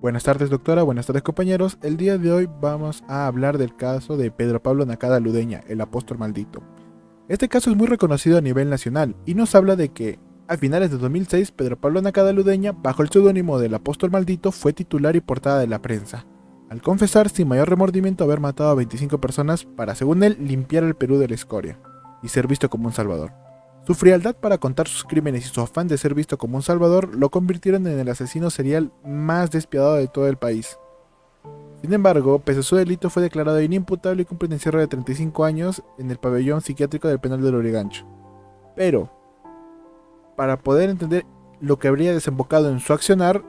Buenas tardes doctora, buenas tardes compañeros. El día de hoy vamos a hablar del caso de Pedro Pablo Nacada Ludeña, el apóstol maldito. Este caso es muy reconocido a nivel nacional y nos habla de que a finales de 2006 Pedro Pablo Nacada Ludeña, bajo el seudónimo del apóstol maldito, fue titular y portada de la prensa, al confesar sin mayor remordimiento haber matado a 25 personas para, según él, limpiar el Perú de la escoria y ser visto como un salvador. Su frialdad para contar sus crímenes y su afán de ser visto como un salvador lo convirtieron en el asesino serial más despiadado de todo el país. Sin embargo, pese a su delito, fue declarado inimputable y cumple un encierro de 35 años en el pabellón psiquiátrico del penal de Lurigancho. Pero, para poder entender lo que habría desembocado en su accionar,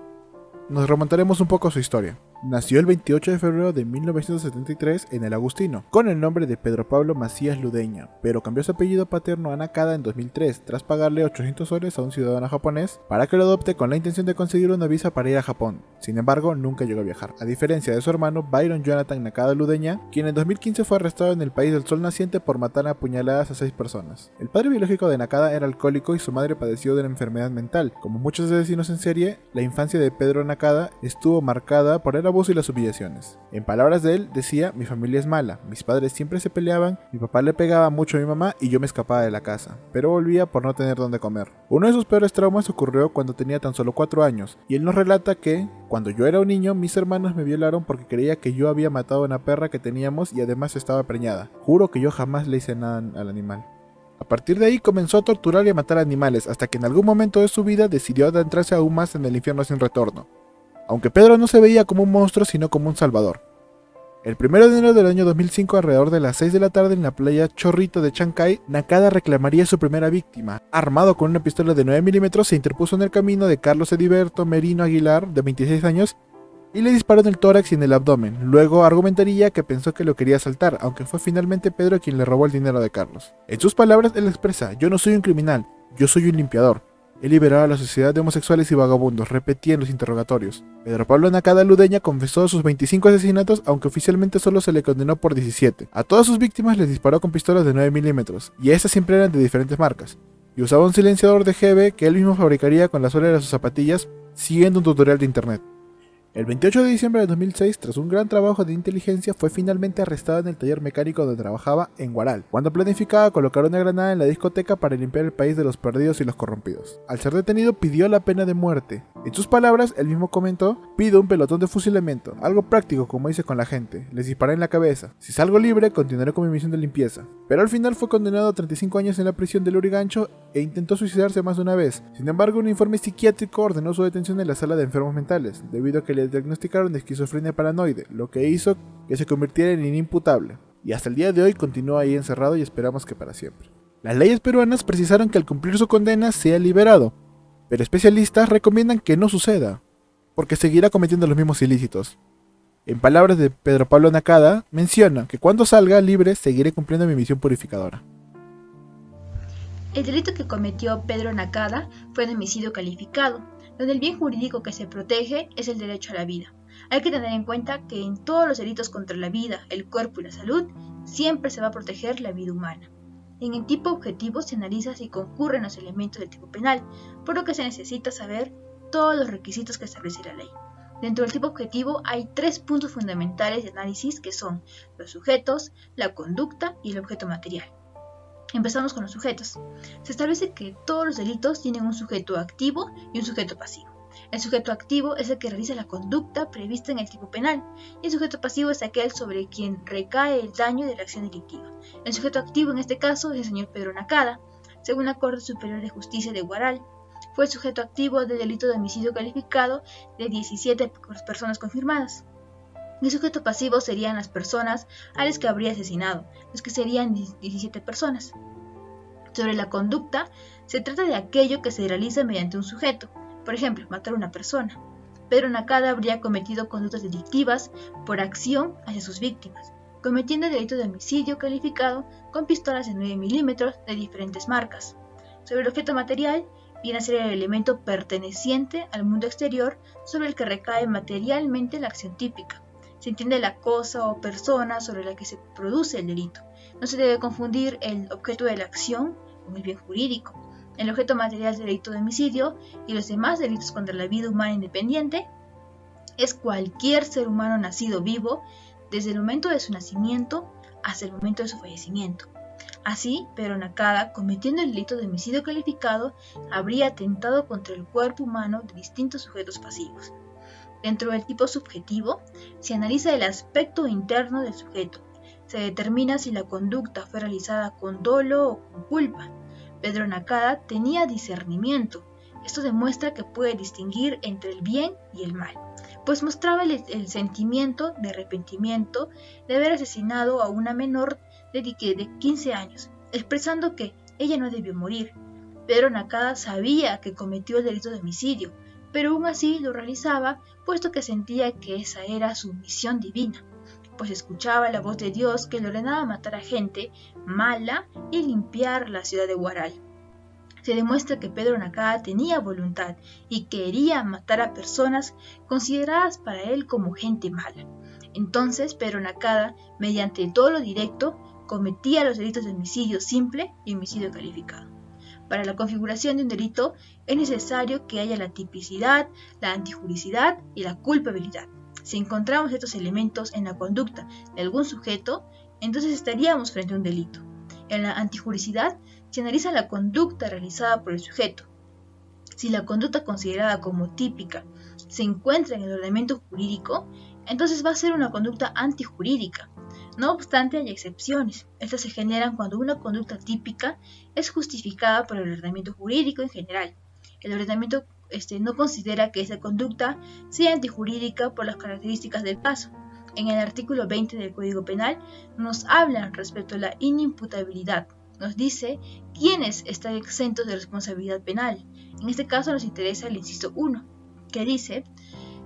nos remontaremos un poco a su historia. Nació el 28 de febrero de 1973 en el Agustino, con el nombre de Pedro Pablo Macías Ludeña, pero cambió su apellido paterno a Nakada en 2003, tras pagarle 800 soles a un ciudadano japonés para que lo adopte con la intención de conseguir una visa para ir a Japón. Sin embargo, nunca llegó a viajar, a diferencia de su hermano Byron Jonathan Nakada Ludeña, quien en 2015 fue arrestado en el país del sol naciente por matar a puñaladas a 6 personas. El padre biológico de Nakada era alcohólico y su madre padeció de una enfermedad mental. Como muchos asesinos en serie, la infancia de Pedro Nakada estuvo marcada por el abuso y las humillaciones. En palabras de él, decía: mi familia es mala, mis padres siempre se peleaban, mi papá le pegaba mucho a mi mamá y yo me escapaba de la casa, pero volvía por no tener dónde comer. Uno de sus peores traumas ocurrió cuando tenía tan solo 4 años, y él nos relata que, cuando yo era un niño, mis hermanos me violaron porque creía que yo había matado a una perra que teníamos y además estaba preñada. Juro que yo jamás le hice nada al animal. A partir de ahí comenzó a torturar y a matar animales, hasta que en algún momento de su vida decidió adentrarse aún más en el infierno sin retorno. Aunque Pedro no se veía como un monstruo, sino como un salvador. El 1 de enero del año 2005, alrededor de las 6 de la tarde en la playa Chorrito de Chancay, Nakada reclamaría a su primera víctima. Armado con una pistola de 9 milímetros, se interpuso en el camino de Carlos Ediberto Merino Aguilar, de 26 años, y le disparó en el tórax y en el abdomen. Luego argumentaría que pensó que lo quería asaltar, aunque fue finalmente Pedro quien le robó el dinero de Carlos. En sus palabras, él expresa: yo no soy un criminal, yo soy un limpiador. He liberado a la sociedad de homosexuales y vagabundos, repetía en los interrogatorios. Pedro Pablo Nakada Ludeña confesó sus 25 asesinatos, aunque oficialmente solo se le condenó por 17. A todas sus víctimas les disparó con pistolas de 9 milímetros, y estas siempre eran de diferentes marcas, y usaba un silenciador de GB que él mismo fabricaría con la suela de sus zapatillas, siguiendo un tutorial de internet. El 28 de diciembre de 2006, tras un gran trabajo de inteligencia, fue finalmente arrestado en el taller mecánico donde trabajaba en Huaral, cuando planificaba colocar una granada en la discoteca para limpiar el país de los perdidos y los corrompidos. Al ser detenido, pidió la pena de muerte. En sus palabras, él mismo comentó: pido un pelotón de fusilamiento, algo práctico como hice con la gente, les disparé en la cabeza. Si salgo libre, continuaré con mi misión de limpieza. Pero al final fue condenado a 35 años en la prisión de Lurigancho e intentó suicidarse más de una vez. Sin embargo, un informe psiquiátrico ordenó su detención en la sala de enfermos mentales, debido a que le diagnosticaron de esquizofrenia paranoide, lo que hizo que se convirtiera en inimputable. Y hasta el día de hoy continúa ahí encerrado y esperamos que para siempre. Las leyes peruanas precisaron que al cumplir su condena sea liberado, pero especialistas recomiendan que no suceda, porque seguirá cometiendo los mismos ilícitos. En palabras de Pedro Pablo Nakada, menciona que cuando salga libre seguiré cumpliendo mi misión purificadora. El delito que cometió Pedro Nakada fue de homicidio calificado, donde el bien jurídico que se protege es el derecho a la vida. Hay que tener en cuenta que en todos los delitos contra la vida, el cuerpo y la salud, siempre se va a proteger la vida humana. En el tipo objetivo se analiza si concurren los elementos del tipo penal, por lo que se necesita saber todos los requisitos que establece la ley. Dentro del tipo objetivo hay 3 puntos fundamentales de análisis que son los sujetos, la conducta y el objeto material. Empezamos con los sujetos. Se establece que todos los delitos tienen un sujeto activo y un sujeto pasivo. El sujeto activo es el que realiza la conducta prevista en el tipo penal, y el sujeto pasivo es aquel sobre quien recae el daño de la acción delictiva. El sujeto activo en este caso es el señor Pedro Nakada. Según la Corte Superior de Justicia de Huaral, fue el sujeto activo del delito de homicidio calificado de 17 personas confirmadas. El sujeto pasivo serían las personas a las que habría asesinado, los que serían 17 personas. Sobre la conducta, se trata de aquello que se realiza mediante un sujeto, por ejemplo, matar a una persona. Pedro Nakada habría cometido conductas delictivas por acción hacia sus víctimas, cometiendo el delito de homicidio calificado con pistolas de 9 milímetros de diferentes marcas. Sobre el objeto material, viene a ser el elemento perteneciente al mundo exterior sobre el que recae materialmente la acción típica. Se entiende la cosa o persona sobre la que se produce el delito. No se debe confundir el objeto de la acción con el bien jurídico. El objeto material del delito de homicidio y los demás delitos contra la vida humana independiente es cualquier ser humano nacido vivo desde el momento de su nacimiento hasta el momento de su fallecimiento. Así, Pedro Nakada, cometiendo el delito de homicidio calificado, habría atentado contra el cuerpo humano de distintos sujetos pasivos. Dentro del tipo subjetivo, se analiza el aspecto interno del sujeto. Se determina si la conducta fue realizada con dolo o con culpa. Pedro Nakada tenía discernimiento. Esto demuestra que puede distinguir entre el bien y el mal, pues mostraba el sentimiento de arrepentimiento de haber asesinado a una menor de 15 años, expresando que ella no debió morir. Pedro Nakada sabía que cometió el delito de homicidio, pero aún así lo realizaba, puesto que sentía que esa era su misión divina, pues escuchaba la voz de Dios que le ordenaba matar a gente mala y limpiar la ciudad de Huaral. Se demuestra que Pedro Nakada tenía voluntad y quería matar a personas consideradas para él como gente mala. Entonces Pedro Nakada, mediante dolo directo, cometía los delitos de homicidio simple y homicidio calificado. Para la configuración de un delito es necesario que haya la tipicidad, la antijuricidad y la culpabilidad. Si encontramos estos elementos en la conducta de algún sujeto, entonces estaríamos frente a un delito. En la antijuricidad se analiza la conducta realizada por el sujeto. Si la conducta considerada como típica se encuentra en el ordenamiento jurídico, entonces va a ser una conducta antijurídica. No obstante, hay excepciones. Estas se generan cuando una conducta típica es justificada por el ordenamiento jurídico en general. El ordenamiento no considera que esa conducta sea antijurídica por las características del caso. En el artículo 20 del Código Penal nos habla respecto a la inimputabilidad. Nos dice quiénes están exentos de responsabilidad penal. En este caso nos interesa el inciso 1, que dice: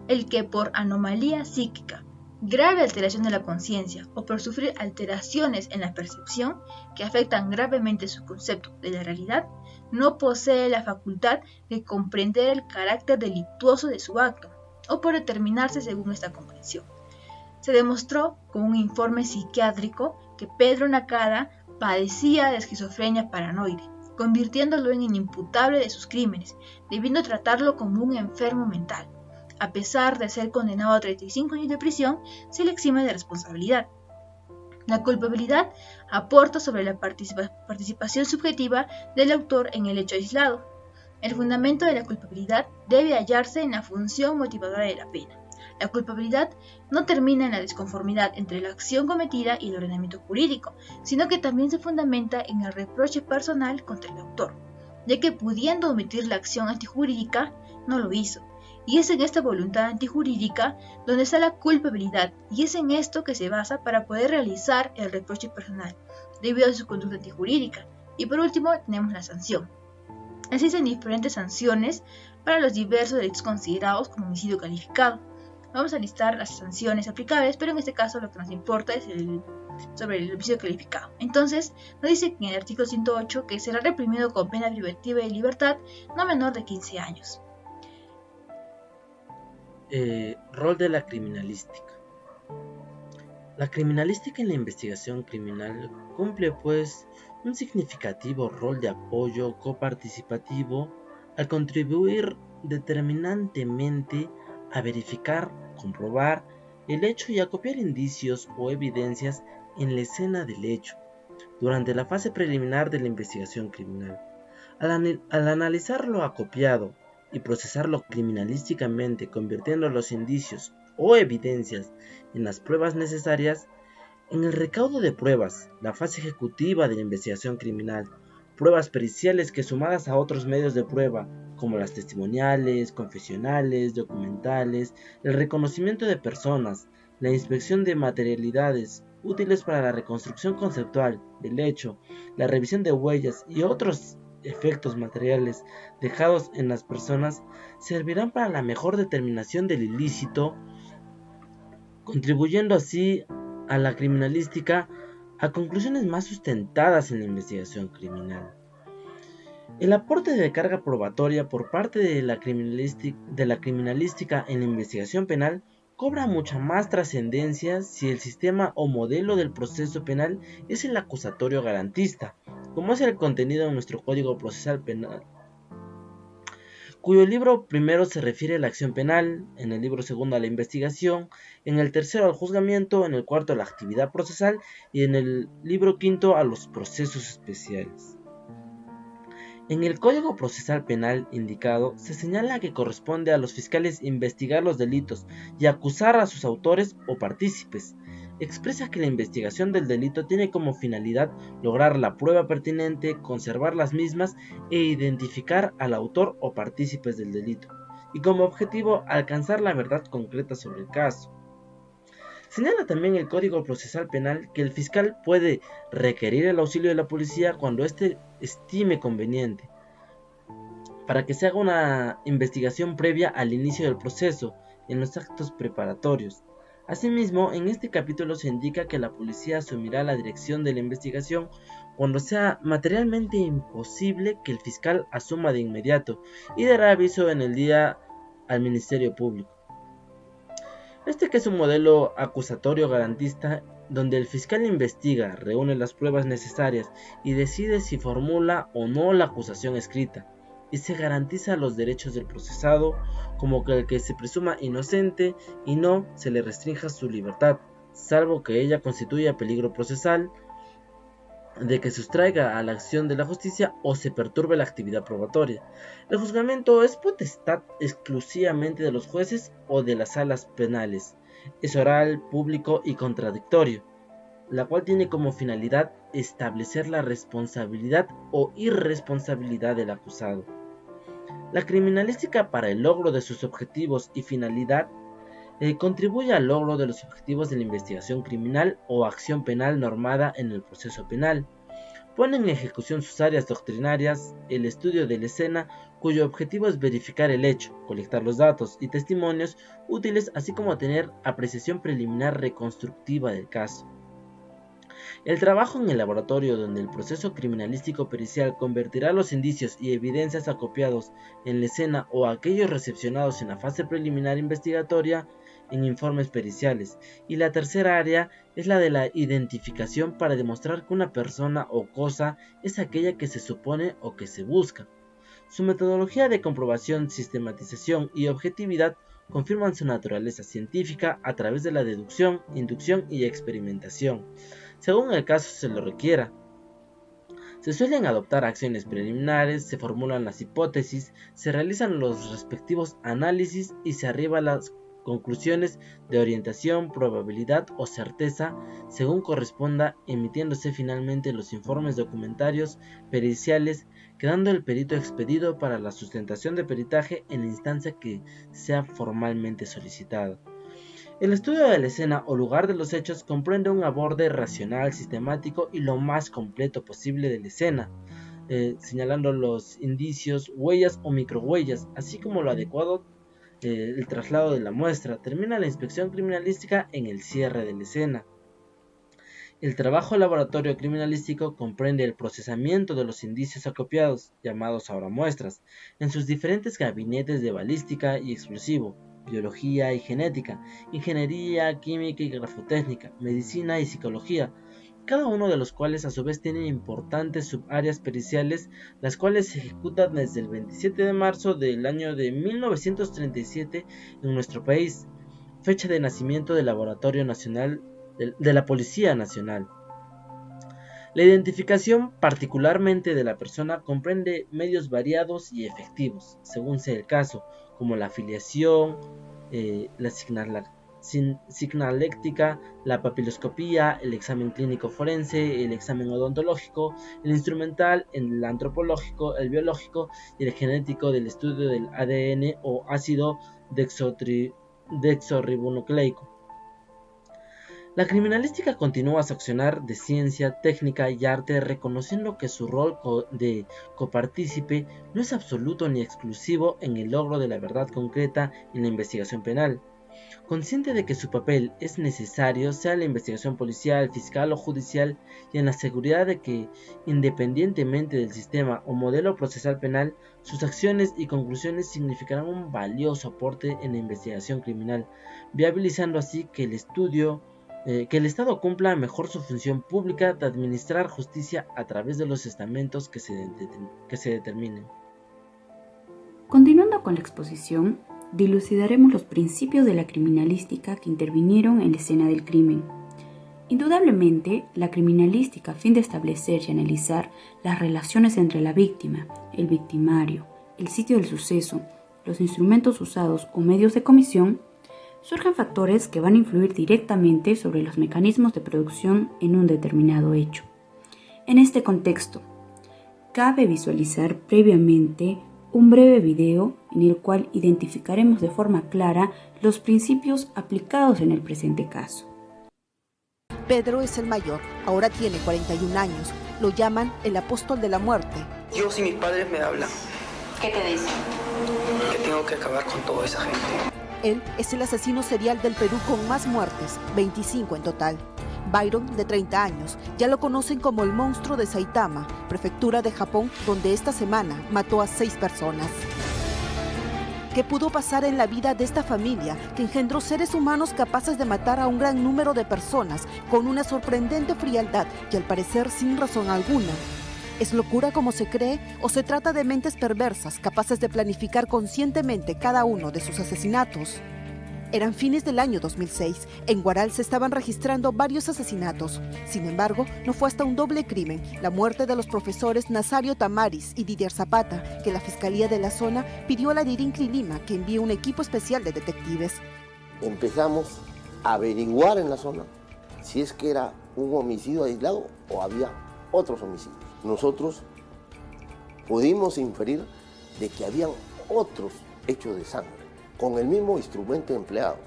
el que por anomalía psíquica, grave alteración de la conciencia o por sufrir alteraciones en la percepción que afectan gravemente su concepto de la realidad, no posee la facultad de comprender el carácter delictuoso de su acto o por determinarse según esta comprensión. Se demostró con un informe psiquiátrico que Pedro Nakada padecía de esquizofrenia paranoide, convirtiéndolo en inimputable de sus crímenes, debiendo tratarlo como un enfermo mental. A pesar de ser condenado a 35 años de prisión, se le exime de responsabilidad. La culpabilidad aporta sobre la participación subjetiva del autor en el hecho aislado. El fundamento de la culpabilidad debe hallarse en la función motivadora de la pena. La culpabilidad no termina en la desconformidad entre la acción cometida y el ordenamiento jurídico, sino que también se fundamenta en el reproche personal contra el autor, ya que pudiendo omitir la acción antijurídica, no lo hizo. Y es en esta voluntad antijurídica donde está la culpabilidad, y es en esto que se basa para poder realizar el reproche personal, debido a su conducta antijurídica. Y por último tenemos la sanción. Existen diferentes sanciones para los diversos delitos considerados como homicidio calificado. Vamos a listar las sanciones aplicables, pero en este caso lo que nos importa es sobre el homicidio calificado. Entonces, nos dice en el artículo 108 que será reprimido con pena privativa de libertad no menor de 15 años. Rol de la criminalística. La criminalística en la investigación criminal cumple pues un significativo rol de apoyo coparticipativo al contribuir determinantemente a verificar, comprobar el hecho y a copiar indicios o evidencias en la escena del hecho durante la fase preliminar de la investigación criminal. Al analizar lo acopiado y procesarlo criminalísticamente, convirtiendo los indicios o evidencias en las pruebas necesarias, en el recaudo de pruebas, la fase ejecutiva de la investigación criminal, pruebas periciales que sumadas a otros medios de prueba, como las testimoniales, confesionales, documentales, el reconocimiento de personas, la inspección de materialidades útiles para la reconstrucción conceptual del hecho, la revisión de huellas y otros efectos materiales dejados en las personas, servirán para la mejor determinación del ilícito, contribuyendo así a la criminalística a conclusiones más sustentadas en la investigación criminal. El aporte de carga probatoria por parte de la criminalística en la investigación penal cobra mucha más trascendencia si el sistema o modelo del proceso penal es el acusatorio garantista, como es el contenido en nuestro Código Procesal Penal, cuyo libro primero se refiere a la acción penal, en el libro segundo a la investigación, en el tercero al juzgamiento, en el cuarto a la actividad procesal y en el libro quinto a los procesos especiales. En el Código Procesal Penal indicado se señala que corresponde a los fiscales investigar los delitos y acusar a sus autores o partícipes. Expresa que la investigación del delito tiene como finalidad lograr la prueba pertinente, conservar las mismas e identificar al autor o partícipes del delito, y como objetivo alcanzar la verdad concreta sobre el caso. Señala también el Código Procesal Penal que el fiscal puede requerir el auxilio de la policía cuando éste estime conveniente, para que se haga una investigación previa al inicio del proceso, en los actos preparatorios. Asimismo, en este capítulo se indica que la policía asumirá la dirección de la investigación cuando sea materialmente imposible que el fiscal asuma de inmediato y dará aviso en el día al Ministerio Público. Este que es un modelo acusatorio garantista donde el fiscal investiga, reúne las pruebas necesarias y decide si formula o no la acusación escrita, y se garantiza los derechos del procesado, como que el que se presuma inocente y no se le restrinja su libertad, salvo que ella constituya peligro procesal, de que sustraiga a la acción de la justicia o se perturbe la actividad probatoria. El juzgamiento es potestad exclusivamente de los jueces o de las salas penales. Es oral, público y contradictorio, la cual tiene como finalidad establecer la responsabilidad o irresponsabilidad del acusado. La criminalística, para el logro de sus objetivos y finalidad, contribuye al logro de los objetivos de la investigación criminal o acción penal normada en el proceso penal. Pone en ejecución sus áreas doctrinarias, el estudio de la escena, cuyo objetivo es verificar el hecho, colectar los datos y testimonios útiles, así como tener apreciación preliminar reconstructiva del caso. El trabajo en el laboratorio, donde el proceso criminalístico pericial convertirá los indicios y evidencias acopiados en la escena o aquellos recepcionados en la fase preliminar investigatoria en informes periciales. Y la tercera área es la de la identificación, para demostrar que una persona o cosa es aquella que se supone o que se busca. Su metodología de comprobación, sistematización y objetividad confirman su naturaleza científica a través de la deducción, inducción y experimentación, según el caso se lo requiera. Se suelen adoptar acciones preliminares, se formulan las hipótesis, se realizan los respectivos análisis y se arriba a las conclusiones de orientación, probabilidad o certeza, según corresponda, emitiéndose finalmente los informes documentarios periciales, quedando el perito expedido para la sustentación de peritaje en la instancia que sea formalmente solicitada. El estudio de la escena o lugar de los hechos comprende un aborde racional, sistemático y lo más completo posible de la escena, señalando los indicios, huellas o microhuellas, así como lo adecuado, el traslado de la muestra. Termina la inspección criminalística en el cierre de la escena. El trabajo laboratorio criminalístico comprende el procesamiento de los indicios acopiados, llamados ahora muestras, en sus diferentes gabinetes de balística y explosivo, biología y genética, ingeniería, química y grafotécnica, medicina y psicología, cada uno de los cuales a su vez tiene importantes subáreas periciales, las cuales se ejecutan desde el 27 de marzo del año de 1937 en nuestro país, fecha de nacimiento del Laboratorio Nacional de la Policía Nacional. La identificación particularmente de la persona comprende medios variados y efectivos, según sea el caso, como la afiliación, la signaléctica, la papiloscopía, el examen clínico forense, el examen odontológico, el instrumental, el antropológico, el biológico y el genético del estudio del ADN o ácido desoxirribonucleico. La criminalística continúa su accionar de ciencia, técnica y arte, reconociendo que su rol de copartícipe no es absoluto ni exclusivo en el logro de la verdad concreta en la investigación penal. Consciente de que su papel es necesario, sea en la investigación policial, fiscal o judicial, y en la seguridad de que, independientemente del sistema o modelo procesal penal, sus acciones y conclusiones significarán un valioso aporte en la investigación criminal, viabilizando así que el estudio que el Estado cumpla mejor su función pública de administrar justicia a través de los estamentos que se determinen. Continuando con la exposición, dilucidaremos los principios de la criminalística que intervinieron en la escena del crimen. Indudablemente, la criminalística a fin de establecer y analizar las relaciones entre la víctima, el victimario, el sitio del suceso, los instrumentos usados o medios de comisión, surgen factores que van a influir directamente sobre los mecanismos de producción en un determinado hecho. En este contexto, cabe visualizar previamente un breve video en el cual identificaremos de forma clara los principios aplicados en el presente caso. Pedro es el mayor, ahora tiene 41 años, lo llaman el apóstol de la muerte. Yo, si mis padres me hablan, ¿Qué te dicen? que tengo que acabar con toda esa gente. Él es el asesino serial del Perú con más muertes, 25 en total. Byron, de 30 años, ya lo conocen como el monstruo de Saitama, prefectura de Japón, donde esta semana mató a 6 personas. ¿Qué pudo pasar en la vida de esta familia que engendró seres humanos capaces de matar a un gran número de personas con una sorprendente frialdad y al parecer sin razón alguna? ¿Es locura como se cree o se trata de mentes perversas capaces de planificar conscientemente cada uno de sus asesinatos? Eran fines del año 2006. En Huaral se estaban registrando varios asesinatos. Sin embargo, no fue hasta un doble crimen, la muerte de los profesores Nazario Tamaris y Didier Zapata, que la Fiscalía de la zona pidió a la DIRINCLI Lima que envíe un equipo especial de detectives. Empezamos a averiguar en la zona si es que era un homicidio aislado o había otros homicidios. Nosotros pudimos inferir de que habían otros hechos de sangre, con el mismo instrumento empleado,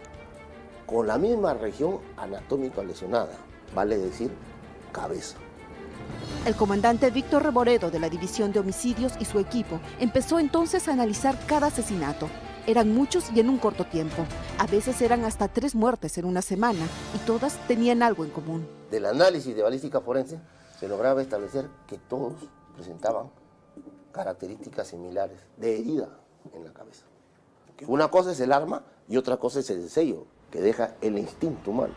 con la misma región anatómica lesionada, vale decir, cabeza. El comandante Víctor Reboredo de la División de Homicidios y su equipo empezó entonces a analizar cada asesinato. Eran muchos y en un corto tiempo. A veces eran hasta 3 muertes en una semana y todas tenían algo en común. Del análisis de balística forense se lograba establecer que todos presentaban características similares de herida en la cabeza. Que una cosa es el arma y otra cosa es el sello que deja el instinto humano.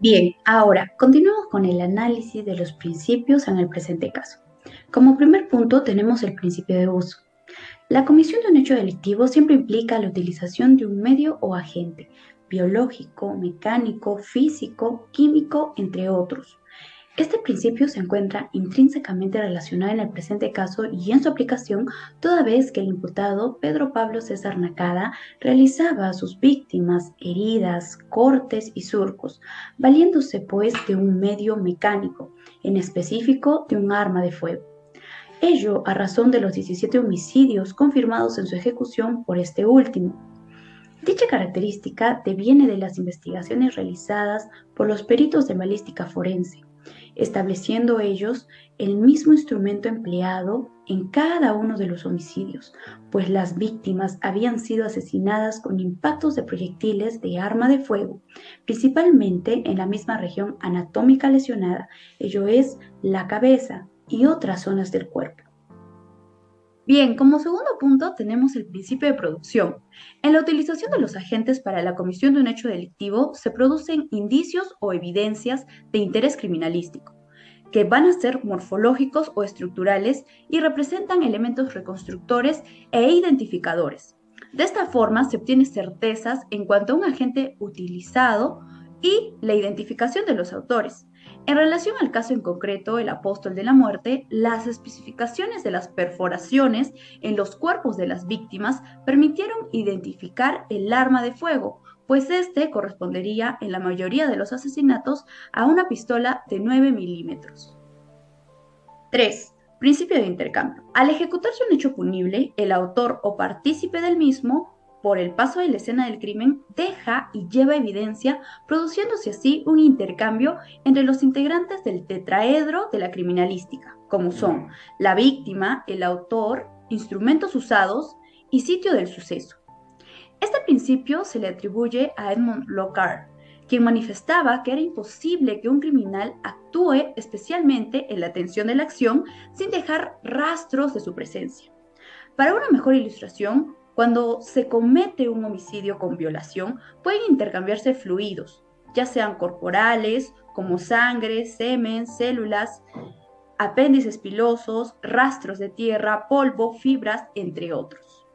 Bien, ahora continuamos con el análisis de los principios en el presente caso. Como primer punto tenemos el principio de uso. La comisión de un hecho delictivo siempre implica la utilización de un medio o agente, biológico, mecánico, físico, químico, entre otros. Este principio se encuentra intrínsecamente relacionado en el presente caso y en su aplicación toda vez que el imputado Pedro Pablo César Nakada realizaba a sus víctimas heridas, cortes y surcos, valiéndose pues de un medio mecánico, en específico de un arma de fuego. Ello a razón de los 17 homicidios confirmados en su ejecución por este último. Dicha característica deviene de las investigaciones realizadas por los peritos de balística forense, estableciendo ellos el mismo instrumento empleado en cada uno de los homicidios, pues las víctimas habían sido asesinadas con impactos de proyectiles de arma de fuego, principalmente en la misma región anatómica lesionada, ello es, la cabeza y otras zonas del cuerpo. Bien, como segundo punto tenemos el principio de producción. En la utilización de los agentes para la comisión de un hecho delictivo se producen indicios o evidencias de interés criminalístico, que van a ser morfológicos o estructurales y representan elementos reconstructores e identificadores. De esta forma se obtienen certezas en cuanto a un agente utilizado y la identificación de los autores. En relación al caso en concreto, el apóstol de la muerte, las especificaciones de las perforaciones en los cuerpos de las víctimas permitieron identificar el arma de fuego, pues este correspondería en la mayoría de los asesinatos a una pistola de 9 milímetros. 3. Principio de intercambio. Al ejecutarse un hecho punible, el autor o partícipe del mismo, por el paso de la escena del crimen, deja y lleva evidencia, produciéndose así un intercambio entre los integrantes del tetraedro de la criminalística, como son la víctima, el autor, instrumentos usados y sitio del suceso. Este principio se le atribuye a Edmund Lockhart, quien manifestaba que era imposible que un criminal actúe especialmente en la atención de la acción sin dejar rastros de su presencia. Para una mejor ilustración, cuando se comete un homicidio con violación, pueden intercambiarse fluidos, ya sean corporales, como sangre, semen, células, apéndices pilosos, rastros de tierra, polvo, fibras, entre otros.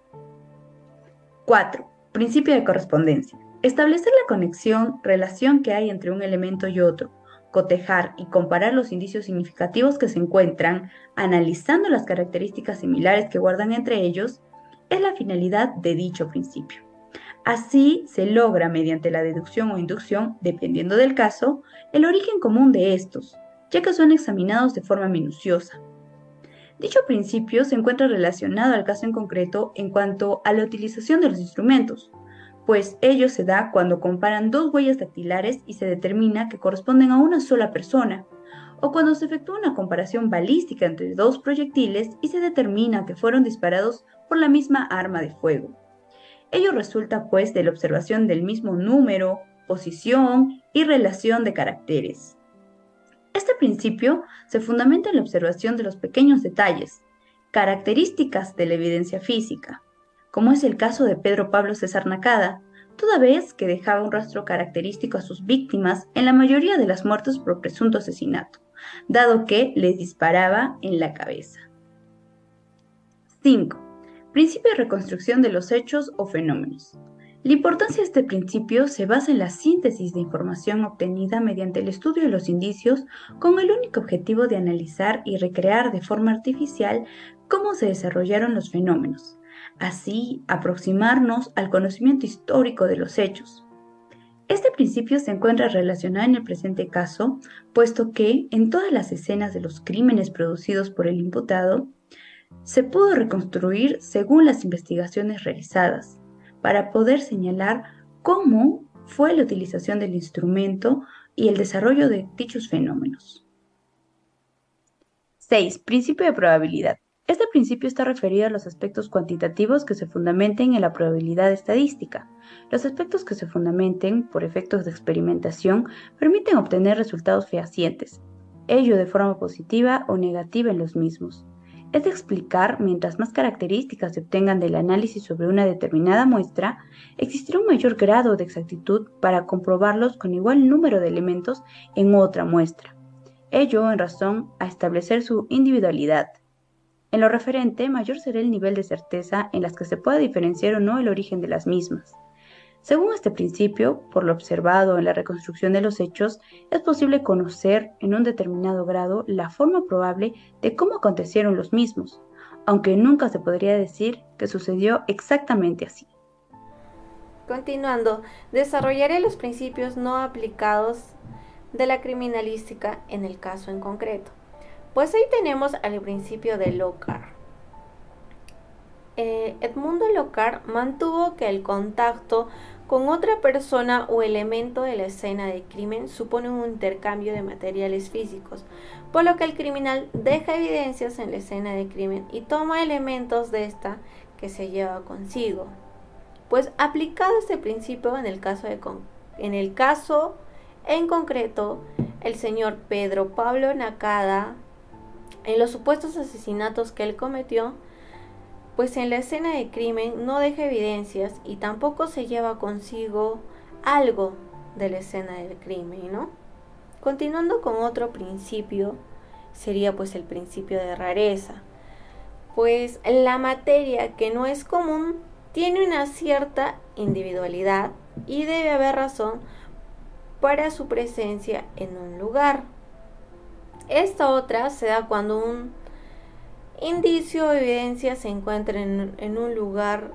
4. Principio de correspondencia. Establecer la conexión, relación que hay entre un elemento y otro, cotejar y comparar los indicios significativos que se encuentran, analizando las características similares que guardan entre ellos, es la finalidad de dicho principio. Así se logra mediante la deducción o inducción, dependiendo del caso, el origen común de estos, ya que son examinados de forma minuciosa. Dicho principio se encuentra relacionado al caso en concreto en cuanto a la utilización de los instrumentos, pues ello se da cuando comparan dos huellas dactilares y se determina que corresponden a una sola persona, o cuando se efectúa una comparación balística entre dos proyectiles y se determina que fueron disparados por la misma arma de fuego. Ello resulta, pues, de la observación del mismo número, posición y relación de caracteres. Este principio se fundamenta en la observación de los pequeños detalles, características de la evidencia física, como es el caso de Pedro Pablo César Nakada, toda vez que dejaba un rastro característico a sus víctimas en la mayoría de las muertes por presunto asesinato, dado que les disparaba en la cabeza. 5. Principio de reconstrucción de los hechos o fenómenos. La importancia de este principio se basa en la síntesis de información obtenida mediante el estudio de los indicios con el único objetivo de analizar y recrear de forma artificial cómo se desarrollaron los fenómenos, así aproximarnos al conocimiento histórico de los hechos. Este principio se encuentra relacionado en el presente caso, puesto que en todas las escenas de los crímenes producidos por el imputado, se pudo reconstruir según las investigaciones realizadas, para poder señalar cómo fue la utilización del instrumento y el desarrollo de dichos fenómenos. 6. Principio de probabilidad. Este principio está referido a los aspectos cuantitativos que se fundamenten en la probabilidad estadística. Los aspectos que se fundamenten por efectos de experimentación permiten obtener resultados fehacientes, ello de forma positiva o negativa en los mismos. Es de explicar, mientras más características se obtengan del análisis sobre una determinada muestra, existirá un mayor grado de exactitud para comprobarlos con igual número de elementos en otra muestra. Ello en razón a establecer su individualidad. En lo referente, mayor será el nivel de certeza en las que se pueda diferenciar o no el origen de las mismas. Según este principio, por lo observado en la reconstrucción de los hechos, es posible conocer en un determinado grado la forma probable de cómo acontecieron los mismos, aunque nunca se podría decir que sucedió exactamente así. Continuando, desarrollaré los principios no aplicados de la criminalística en el caso en concreto. Pues ahí tenemos al principio de Locard. Edmundo Locard mantuvo que el contacto con otra persona o elemento de la escena de crimen supone un intercambio de materiales físicos, por lo que el criminal deja evidencias en la escena de crimen y toma elementos de esta que se lleva consigo. Pues aplicado este principio en el caso en concreto, el señor Pedro Pablo Nakada, en los supuestos asesinatos que él cometió, pues en la escena de crimen no deja evidencias y tampoco se lleva consigo algo de la escena del crimen, ¿no? Continuando con otro principio, sería pues el principio de rareza. Pues la materia que no es común tiene una cierta individualidad y debe haber razón para su presencia en un lugar. Esta otra se da cuando un indicio o evidencia se encuentra en un lugar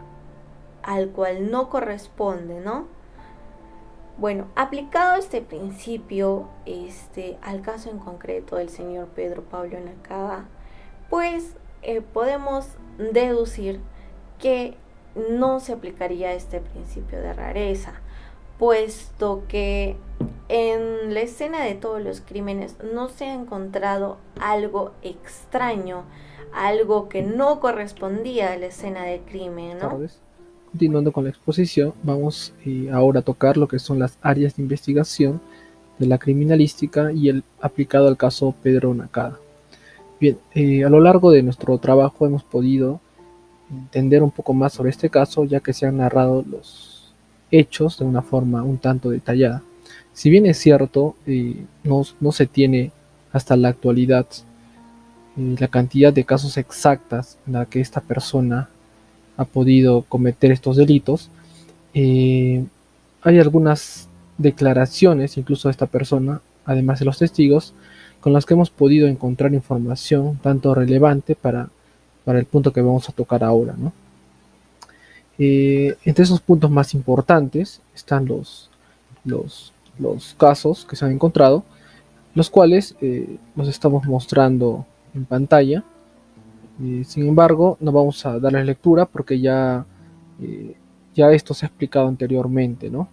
al cual no corresponde, ¿no? Bueno, aplicado este principio al caso en concreto del señor Pedro Pablo Nakada, pues podemos deducir que no se aplicaría este principio de rareza, puesto que en la escena de todos los crímenes no se ha encontrado algo extraño, algo que no correspondía a la escena del crimen, ¿no? Continuando con la exposición, vamos ahora a tocar lo que son las áreas de investigación de la criminalística y el aplicado al caso Pedro Nakada. Bien, a lo largo de nuestro trabajo hemos podido entender un poco más sobre este caso, ya que se han narrado los hechos de una forma un tanto detallada. Si bien es cierto, no se tiene hasta la actualidad la cantidad de casos exactas en la que esta persona ha podido cometer estos delitos, eh, hay algunas declaraciones, incluso de esta persona, además de los testigos, con las que hemos podido encontrar información tanto relevante para el punto que vamos a tocar ahora, ¿no? Entre esos puntos más importantes están los casos que se han encontrado, los cuales los estamos mostrando en pantalla. Sin embargo, no vamos a darles lectura porque ya esto se ha explicado anteriormente, ¿no?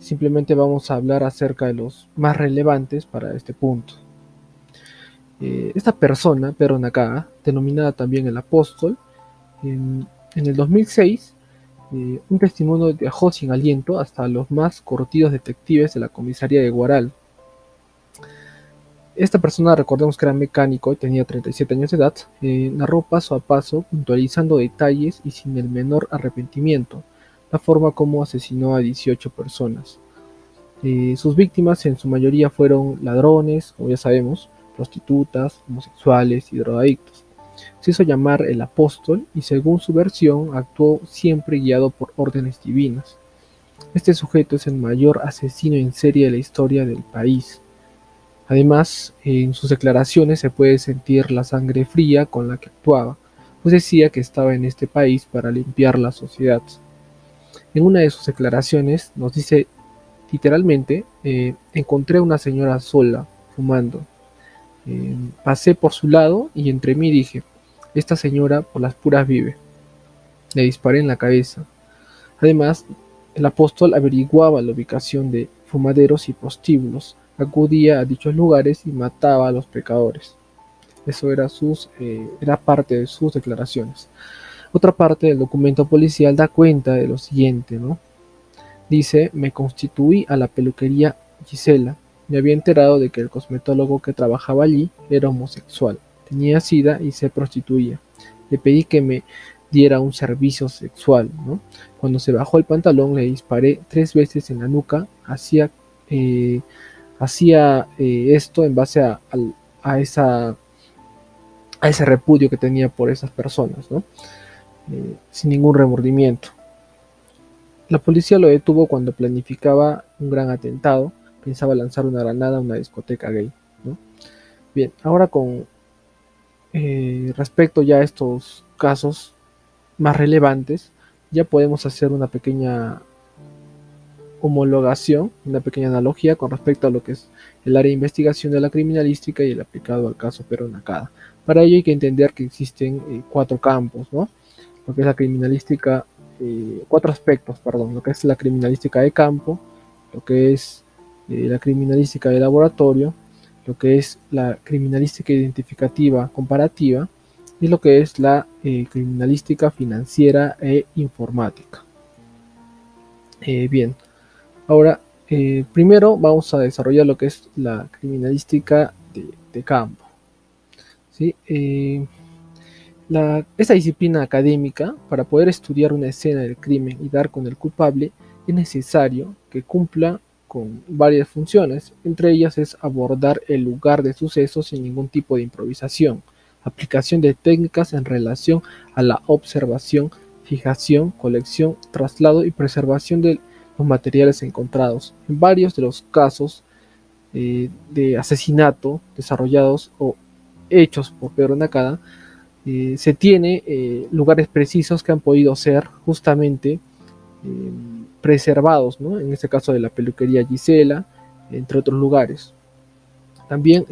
Simplemente vamos a hablar acerca de los más relevantes para este punto. Esta persona, Pedro Nakada, denominada también el apóstol, en el 2006, un testimonio dejó sin aliento hasta los más curtidos detectives de la comisaría de Guaral. Esta persona, recordemos que era mecánico y tenía 37 años de edad, narró paso a paso, puntualizando detalles y sin el menor arrepentimiento, la forma como asesinó a 18 personas. Sus víctimas en su mayoría fueron ladrones, como ya sabemos, prostitutas, homosexuales y drogadictos. Se hizo llamar el apóstol y según su versión actuó siempre guiado por órdenes divinas. Este sujeto es el mayor asesino en serie de la historia del país. Además, en sus declaraciones se puede sentir la sangre fría con la que actuaba, pues decía que estaba en este país para limpiar la sociedad. En una de sus declaraciones nos dice literalmente, encontré a una señora sola, fumando. Pasé por su lado y entre mí dije, esta señora por las puras vive. Le disparé en la cabeza. Además, el apóstol averiguaba la ubicación de fumaderos y prostíbulos, acudía a dichos lugares y mataba a los pecadores. Eso era parte de sus declaraciones. Otra parte del documento policial da cuenta de lo siguiente, ¿no? Dice, me constituí a la peluquería Gisela. Me había enterado de que el cosmetólogo que trabajaba allí era homosexual, tenía sida y se prostituía. Le pedí que me diera un servicio sexual, ¿no? Cuando se bajó el pantalón le disparé 3 veces en la nuca. Hacía esto en base a ese repudio que tenía por esas personas, ¿no? Sin ningún remordimiento. La policía lo detuvo cuando planificaba un gran atentado, pensaba lanzar una granada a una discoteca gay, ¿no? Bien, ahora con respecto ya a estos casos más relevantes, ya podemos hacer una pequeña homologación, una pequeña analogía con respecto a lo que es el área de investigación de la criminalística y el aplicado al caso Pedro Nakada. Para ello hay que entender que existen 4 campos, ¿no? Lo que es la criminalística, 4 aspectos, perdón, lo que es la criminalística de campo, lo que es la criminalística de laboratorio, lo que es la criminalística identificativa comparativa y lo que es la criminalística financiera e informática. Bien, ahora primero vamos a desarrollar lo que es la criminalística de campo, ¿sí? Esta disciplina académica, para poder estudiar una escena del crimen y dar con el culpable, es necesario que cumpla con varias funciones. Entre ellas es abordar el lugar de sucesos sin ningún tipo de improvisación, aplicación de técnicas en relación a la observación, fijación, colección, traslado y preservación de los materiales encontrados. En varios de los casos de asesinato desarrollados o hechos por Pedro Nakada, se tiene lugares precisos que han podido ser justamente preservados, ¿no? En este caso de la peluquería Gisela, entre otros lugares. También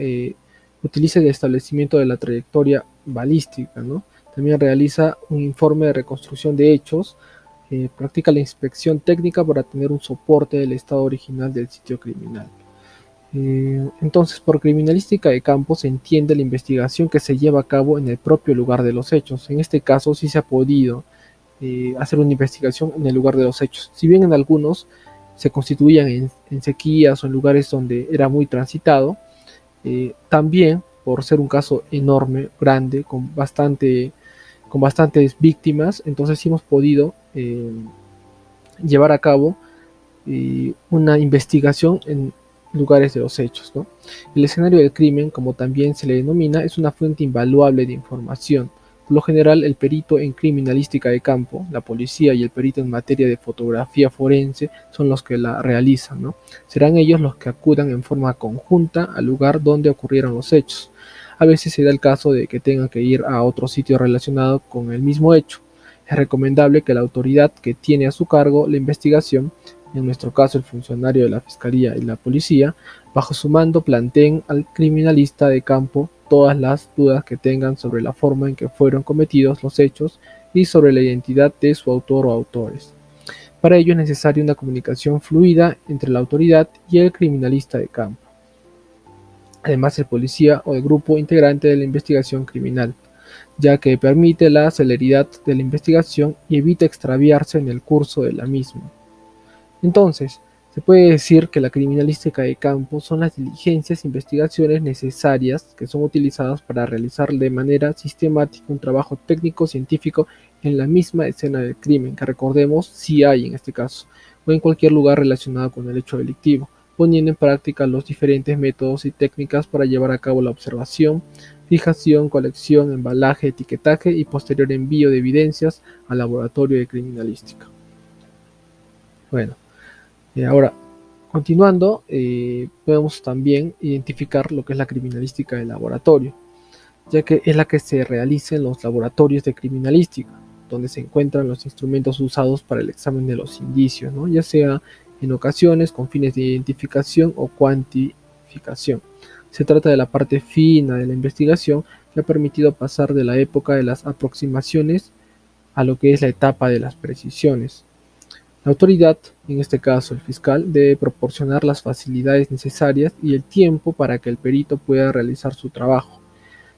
utiliza el establecimiento de la trayectoria balística, ¿no? También realiza un informe de reconstrucción de hechos, practica la inspección técnica para tener un soporte del estado original del sitio criminal. Entonces, por criminalística de campo se entiende la investigación que se lleva a cabo en el propio lugar de los hechos. En este caso sí se ha podido hacer una investigación en el lugar de los hechos. Si bien en algunos se constituían en sequías o en lugares donde era muy transitado, también por ser un caso enorme, grande, con bastantes víctimas, entonces sí hemos podido llevar a cabo una investigación en lugares de los hechos, ¿no? El escenario del crimen, como también se le denomina, es una fuente invaluable de información. Por lo general, el perito en criminalística de campo, la policía y el perito en materia de fotografía forense son los que la realizan, ¿no? Serán ellos los que acudan en forma conjunta al lugar donde ocurrieron los hechos. A veces se da el caso de que tengan que ir a otro sitio relacionado con el mismo hecho. Es recomendable que la autoridad que tiene a su cargo la investigación, en nuestro caso el funcionario de la Fiscalía y la Policía, bajo su mando planteen al criminalista de campo todas las dudas que tengan sobre la forma en que fueron cometidos los hechos y sobre la identidad de su autor o autores. Para ello es necesaria una comunicación fluida entre la autoridad y el criminalista de campo, además el policía o el grupo integrante de la investigación criminal, ya que permite la celeridad de la investigación y evita extraviarse en el curso de la misma. Entonces, se puede decir que la criminalística de campo son las diligencias e investigaciones necesarias que son utilizadas para realizar de manera sistemática un trabajo técnico-científico en la misma escena del crimen, que recordemos si hay en este caso, o en cualquier lugar relacionado con el hecho delictivo, poniendo en práctica los diferentes métodos y técnicas para llevar a cabo la observación, fijación, colección, embalaje, etiquetaje y posterior envío de evidencias al laboratorio de criminalística. Bueno, ahora, continuando, podemos también identificar lo que es la criminalística de laboratorio, ya que es la que se realiza en los laboratorios de criminalística, donde se encuentran los instrumentos usados para el examen de los indicios, ¿no? Ya sea en ocasiones con fines de identificación o cuantificación. Se trata de la parte fina de la investigación que ha permitido pasar de la época de las aproximaciones a lo que es la etapa de las precisiones. La autoridad, en este caso el fiscal, debe proporcionar las facilidades necesarias y el tiempo para que el perito pueda realizar su trabajo.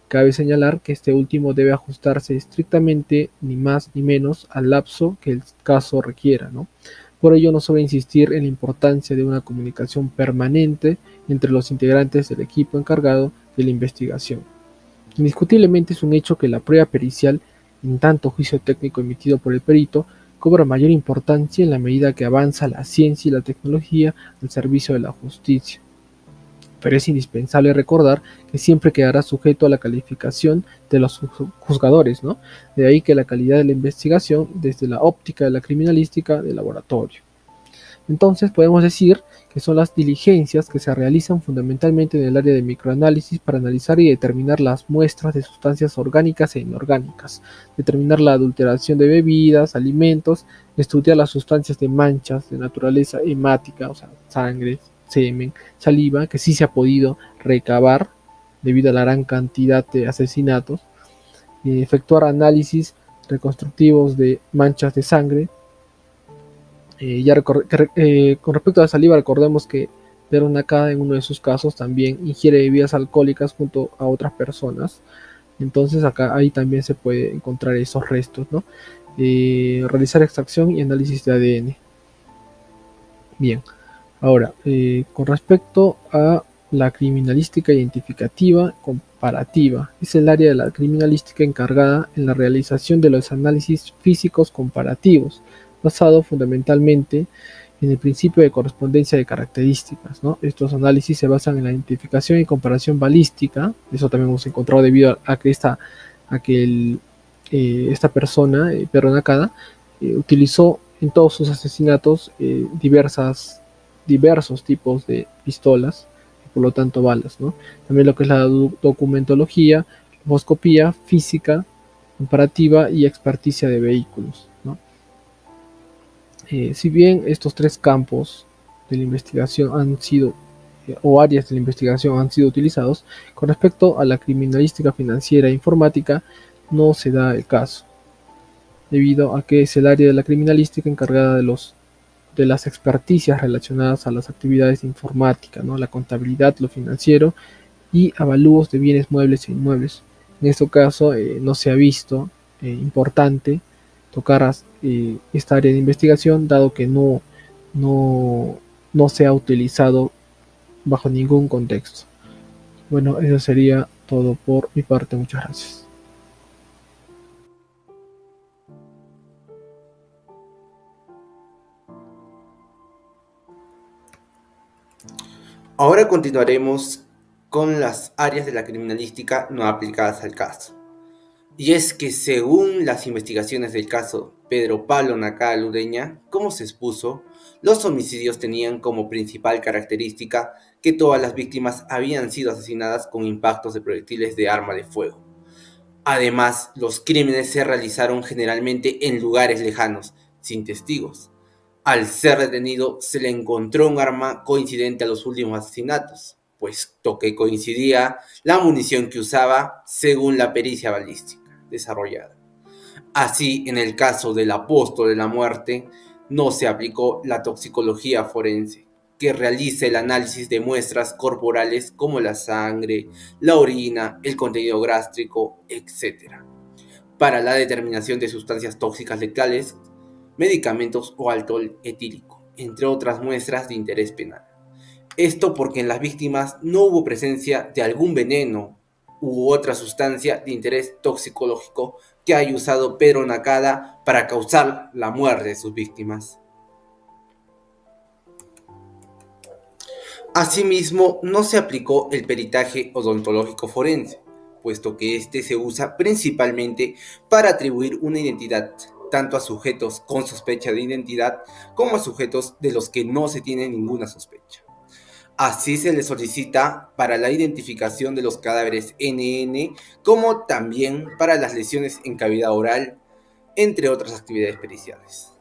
Cabe señalar que este último debe ajustarse estrictamente, ni más ni menos, al lapso que el caso requiera, ¿no? Por ello no sobra insistir en la importancia de una comunicación permanente entre los integrantes del equipo encargado de la investigación. Indiscutiblemente es un hecho que la prueba pericial, en tanto juicio técnico emitido por el perito, cobra mayor importancia en la medida que avanza la ciencia y la tecnología al servicio de la justicia. Pero es indispensable recordar que siempre quedará sujeto a la calificación de los juzgadores, ¿no? De ahí que la calidad de la investigación desde la óptica de la criminalística de laboratorio. Entonces podemos decir que son las diligencias que se realizan fundamentalmente en el área de microanálisis para analizar y determinar las muestras de sustancias orgánicas e inorgánicas, determinar la adulteración de bebidas, alimentos, estudiar las sustancias de manchas de naturaleza hemática, o sea, sangre, semen, saliva, que sí se ha podido recabar debido a la gran cantidad de asesinatos, efectuar análisis reconstructivos de manchas de sangre. Con respecto a la saliva, recordemos que Pedro Nakada en uno de sus casos también ingiere bebidas alcohólicas junto a otras personas. Entonces ahí también se puede encontrar esos restos, ¿no? Realizar extracción y análisis de ADN. Bien, ahora, con respecto a la criminalística identificativa comparativa, es el área de la criminalística encargada en la realización de los análisis físicos comparativos, basado fundamentalmente en el principio de correspondencia de características, ¿no? Estos análisis se basan en la identificación y comparación balística. Eso también hemos encontrado debido a que esta persona, Pedro Nakada, utilizó en todos sus asesinatos diversos tipos de pistolas, y por lo tanto balas, ¿no? También lo que es la documentología, moscopía, física, comparativa y experticia de vehículos, ¿no? Si bien estos tres campos de la investigación han sido, o áreas de la investigación han sido utilizados, con respecto a la criminalística financiera e informática no se da el caso, debido a que es el área de la criminalística encargada de las experticias relacionadas a las actividades de informática, ¿no? La contabilidad, lo financiero y avalúos de bienes muebles e inmuebles. En este caso no se ha visto importante tocar esta área de investigación, dado que no se ha utilizado bajo ningún contexto. Bueno, eso sería todo por mi parte. Muchas gracias. Ahora continuaremos con las áreas de la criminalística no aplicadas al caso. Y es que según las investigaciones del caso Pedro Pablo Nakada Ludeña, como se expuso, los homicidios tenían como principal característica que todas las víctimas habían sido asesinadas con impactos de proyectiles de arma de fuego. Además, los crímenes se realizaron generalmente en lugares lejanos, sin testigos. Al ser detenido, se le encontró un arma coincidente a los últimos asesinatos, puesto que coincidía la munición que usaba según la pericia balística desarrollada. Así, en el caso del apóstol de la muerte, no se aplicó la toxicología forense, que realiza el análisis de muestras corporales como la sangre, la orina, el contenido gástrico, etc., para la determinación de sustancias tóxicas letales, medicamentos o alcohol etílico, entre otras muestras de interés penal. Esto porque en las víctimas no hubo presencia de algún veneno u otra sustancia de interés toxicológico que haya usado Pedro Nakada para causar la muerte de sus víctimas. Asimismo, no se aplicó el peritaje odontológico forense, puesto que este se usa principalmente para atribuir una identidad tanto a sujetos con sospecha de identidad como a sujetos de los que no se tiene ninguna sospecha. Así se le solicita para la identificación de los cadáveres NN, como también para las lesiones en cavidad oral, entre otras actividades periciales.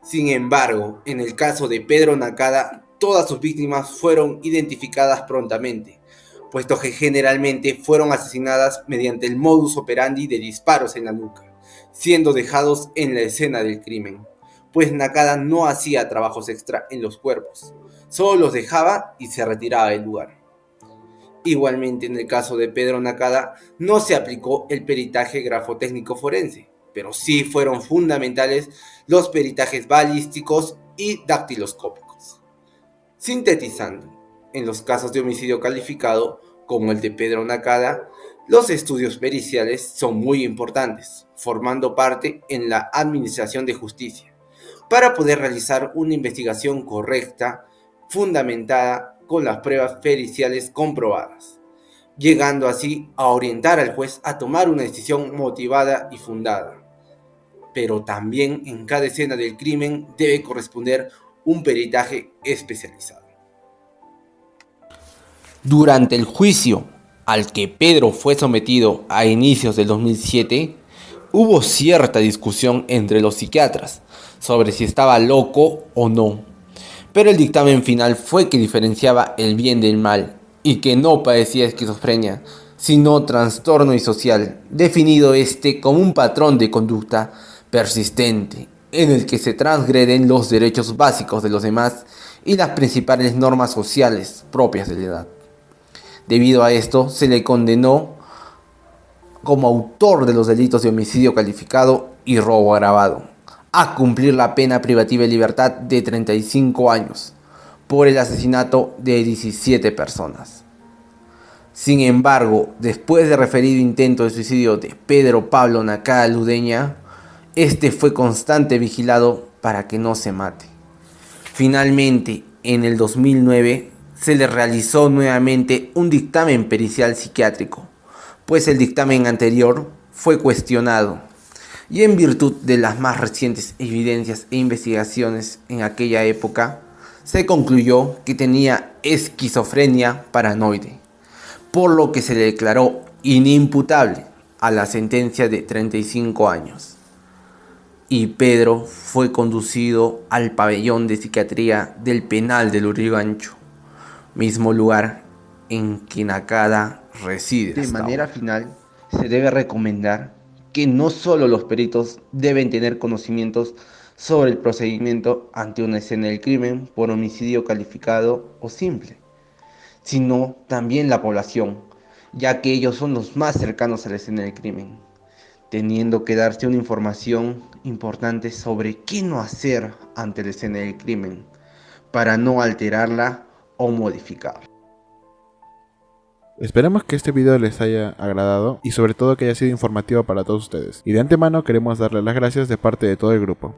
Sin embargo, en el caso de Pedro Nakada, todas sus víctimas fueron identificadas prontamente, puesto que generalmente fueron asesinadas mediante el modus operandi de disparos en la nuca, siendo dejados en la escena del crimen, pues Nakada no hacía trabajos extra en los cuerpos, solo los dejaba y se retiraba del lugar. Igualmente, en el caso de Pedro Nakada, no se aplicó el peritaje grafotécnico forense, pero sí fueron fundamentales los peritajes balísticos y dactiloscópicos. Sintetizando, en los casos de homicidio calificado, como el de Pedro Nakada, los estudios periciales son muy importantes, formando parte en la administración de justicia, para poder realizar una investigación correcta, fundamentada con las pruebas periciales comprobadas, llegando así a orientar al juez a tomar una decisión motivada y fundada. Pero también en cada escena del crimen debe corresponder un peritaje especializado. Durante el juicio al que Pedro fue sometido a inicios del 2007, hubo cierta discusión entre los psiquiatras sobre si estaba loco o no, pero el dictamen final fue que diferenciaba el bien del mal y que no padecía esquizofrenia, sino trastorno disocial, definido como un patrón de conducta persistente en el que se transgreden los derechos básicos de los demás y las principales normas sociales propias de la edad. Debido a esto, se le condenó como autor de los delitos de homicidio calificado y robo agravado a cumplir la pena privativa de libertad de 35 años por el asesinato de 17 personas. Sin embargo, después del referido intento de suicidio de Pedro Pablo Nakada Ludeña, este fue constante vigilado para que no se mate. Finalmente, en el 2009, se le realizó nuevamente un dictamen pericial psiquiátrico, pues el dictamen anterior fue cuestionado, y en virtud de las más recientes evidencias e investigaciones en aquella época, se concluyó que tenía esquizofrenia paranoide, por lo que se le declaró inimputable a la sentencia de 35 años. Y Pedro fue conducido al pabellón de psiquiatría del penal de Lurigancho, mismo lugar en que Nakada reside. De manera final, se debe recomendar que no solo los peritos deben tener conocimientos sobre el procedimiento ante una escena del crimen por homicidio calificado o simple, sino también la población, ya que ellos son los más cercanos a la escena del crimen, teniendo que darse una información importante sobre qué no hacer ante la escena del crimen, para no alterarla o modificarla. Esperemos que este video les haya agradado y sobre todo que haya sido informativo para todos ustedes. Y de antemano queremos darles las gracias de parte de todo el grupo.